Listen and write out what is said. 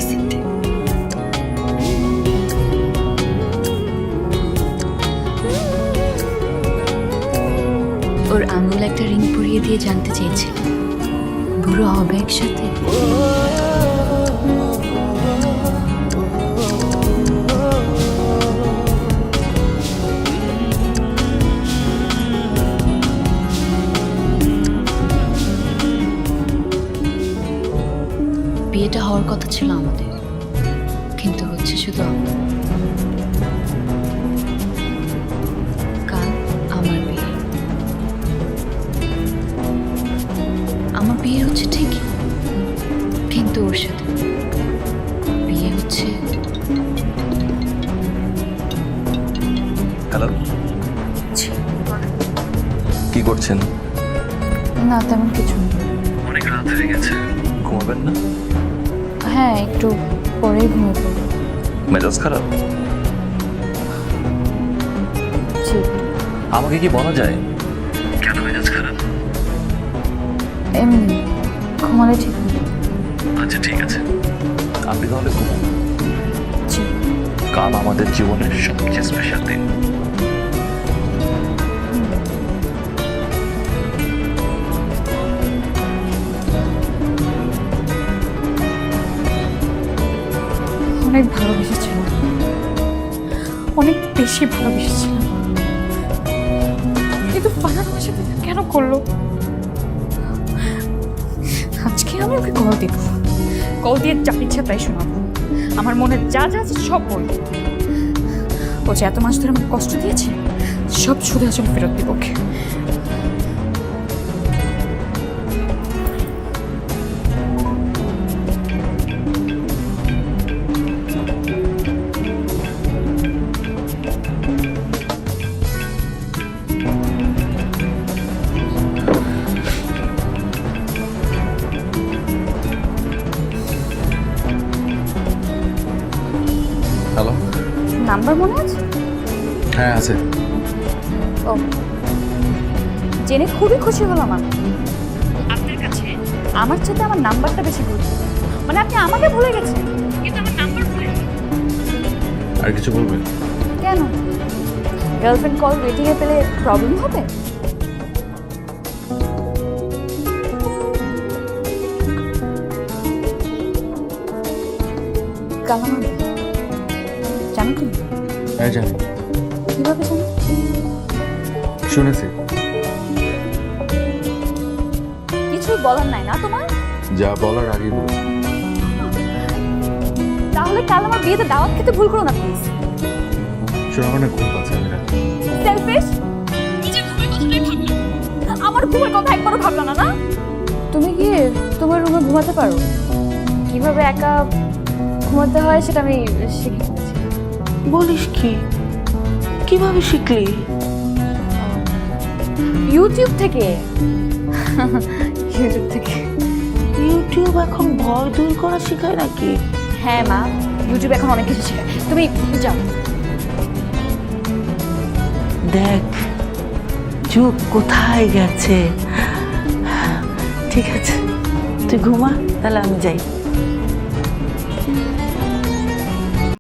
আসতেছি। ওর আঙুল একটা রিং পরিয়ে দিয়ে জানতে চেয়েছিল বুড়ো হবে একসাথে। বিয়েটা হওয়ার কথা ছিল আমাদের, কিন্তু হচ্ছে শুধু কাল আমার বিয়ে। আমার বিয়ে হচ্ছে ঠিকই, কিন্তু ওর সাথে বিয়ে হচ্ছে। হ্যালো, কি করছেন? না তেমন কিছু না। অনেক রাত হয়ে গেছে, ঘুমাবেন না? হ্যাঁ, একটু পরেই ঘুমিয়ে পড়বো। মেজাজ খারাপ? জি। আমাকে কি বলা যায় কেন মেজাজ খারাপ? এমনি ঘুমালে ঠিক নেই। আচ্ছা ঠিক আছে, আপনি তাহলে ঘুমান। জি। কাল আমাদের জীবনের সবচেয়ে স্পেশাল দিন। অনেক ভালোবেসেছিলাম, অনেক বেশি ভালোবেসেছিলাম, কিন্তু ফারহান আমার সাথে কেন করলো? আজকে আমি ওকে কল দিব, কল দিয়ে যা ইচ্ছা তাই শোনাবো, আমার মনে যা যা আছে সব বলবো। ও যে এত মাস ধরে আমাকে কষ্ট দিয়েছে, সব শুধু আসলে ফেরত দিব ওকে। হ্যালো, নাম্বার মনে আছে? হ্যাঁ আছে। ও, জেনে খুবই খুশি হলাম আমি। আপনার কাছে আমার সাথে আমার নাম্বারটা বেশি গুরুত্বপূর্ণ। মানে আপনি আমাকে ভুলে গেছেন, কিন্তু আমার নাম্বার ভুলে গেছেন। আর কিছু বলবেন? কেন? গার্লফ্রেন্ড কল ওয়েটিংয়ে পেলে প্রবলেম হবে? কালাম জানো তুমি? হ্যাঁ জানি। কিভাবে জানো? শুনেছি। কিছু বলার নাই না তোমার? যা বলার আগেই বলছি। তাহলে কাল আমার বিয়েতে দাওয়াত খেতে ভুল করো না প্লিজ। শোনো, আমার না ঘুম পাচ্ছে, আমি রাখি। সেলফিশ, নিজের ঘুমের কথাটাই ভাবলা, আমার ঘুমের কথা একবারও ভাবলা না। না, তুমি গিয়ে তোমার রুমে ঘুমাতে পারো। কিভাবে একা ঘুমাতে হয় সেটা আমি শিখে ফেলেছি। বলিস কি? কিভাবে শিখলি? ইউটিউব থেকে। ইউটিউব থেকে। ইউটিউব এখন ভয় দূর করা শেখায় নাকি? হ্যাঁ মা, ইউটিউব এখন অনেক কিছু শেখায়। তুমি যাও। দেখ যুগ কোথায় গেছে। ঠিক আছে, তুই ঘুমা, তাহলে আমি যাই।